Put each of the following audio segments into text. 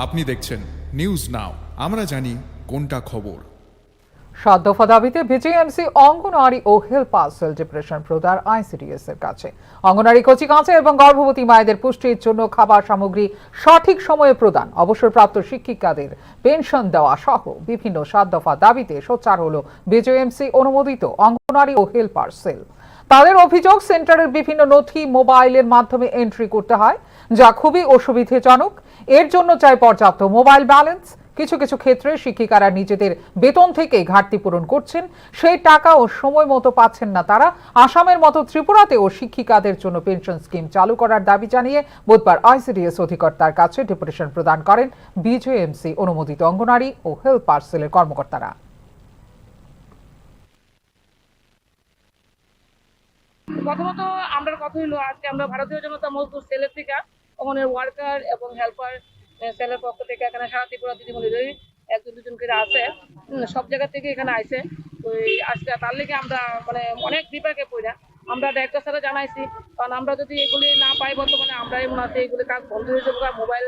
আপনি দেখছেন news now, আমরা জানি কোনটা খবর। ৭ দফা দাবিতে বিজেএমসি অঙ্গনওয়াড়ি ও helper sell depression Prather ICDS এর কাছে। অঙ্গনওয়াড়ি কচিকাঁচা এবং গর্ভবতী মায়েদের পুষ্টির জন্য খাবার সামগ্রী সঠিক সময়ে প্রদান, অবসরপ্রাপ্ত শিক্ষিকাদের পেনশন দেওয়া সহ বিভিন্ন ৭ দফা দাবিতে সোচ্চার হল বিজেএমসি অনুমোদিত অঙ্গনওয়াড়ি ও হেল্পার সেল। তাদের অভিযোগ, সেন্টারের বিভিন্ন নথি মোবাইলের মাধ্যমে এন্ট্রি করতে হয়, যা খুবই অসুবিধাজনক। এর জন্য চাই পর্যাপ্ত মোবাইল ব্যালেন্স। কিছু কিছু ক্ষেত্রে শিক্ষিকারা নিজেদের বেতন থেকে ঘাটতি পূরণ করছেন, সেই টাকা ও সময় মতো পাচ্ছেন না তারা। আসামের মতো ত্রিপুরাতেও শিক্ষিকাদের জন্য পেনশন স্কিম চালু করার দাবি জানিয়ে বুধবার আইসিডিএস অধিকর্তার কাছে ডেপুটেশন প্রদান করেন বিজেএমসি অনুমোদিত অঙ্গনওয়াড়ি ও হেল্পার সেলের কর্মকর্তারা। প্রথমত আমরা কথা হইলো, আজকে আমরা ভারতীয় জনতা মজদুর সেলের থেকে ওখানে ওয়ার্কার এবং হেল্পার সেলের পক্ষ থেকে এখানে সারা ত্রিপুরা দিদিমণিদের একজন দুজন করে আছে, সব জায়গা থেকে এখানে আইছে। তো আজকে তার লেগে আমরা মানে অনেক বিপাকে পড়া আমরা ডাইরেক্টর স্যারে জানাইছি, কারণ আমরা যদি এগুলি না পাই বর্তমানে আমরা এমন আছে এগুলি কাজ বন্ধ হয়ে যাবো। মোবাইল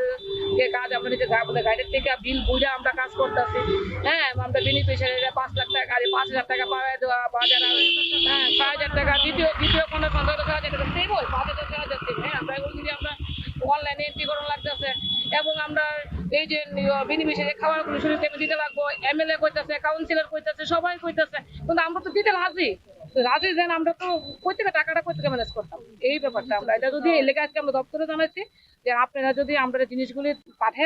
যে কাজ আমরা নিজে গাইডের থেকে বিল বুঝে আমরা কাজ করতেছি। হ্যাঁ, আমরা বেনিফিশিয়ারিরা 5 লাখ টাকা আর 5,000 টাকা পাওয়া দেওয়া বা যারা 6,000 টাকা দ্বিতীয় কোনো 15,000 টাকা সেভ হয়, 5,000 সেভ। হ্যাঁ, আমরা এগুলো যদি আমরা অনলাইনে এন্ট্রি করা লাগতেছে এবং আমরা এই যে বেনিফিশিয়ারি খাবারগুলো শুরু থেকে দিতে লাগবো, এমএলএ কইতেছে, কাউন্সিলর কইতেছে, সবাই কইতেছে, কিন্তু আমরা তো দিতে রাজি দেন, আমরা তো টাকাটা কোথেকে ম্যানেজ করতাম এই ব্যাপারটা। আমরা এটা যদি এলাকা আজকে আমরা দপ্তরে জানাচ্ছি যে আপনারা যদি আমরা জিনিসগুলি পাঠায়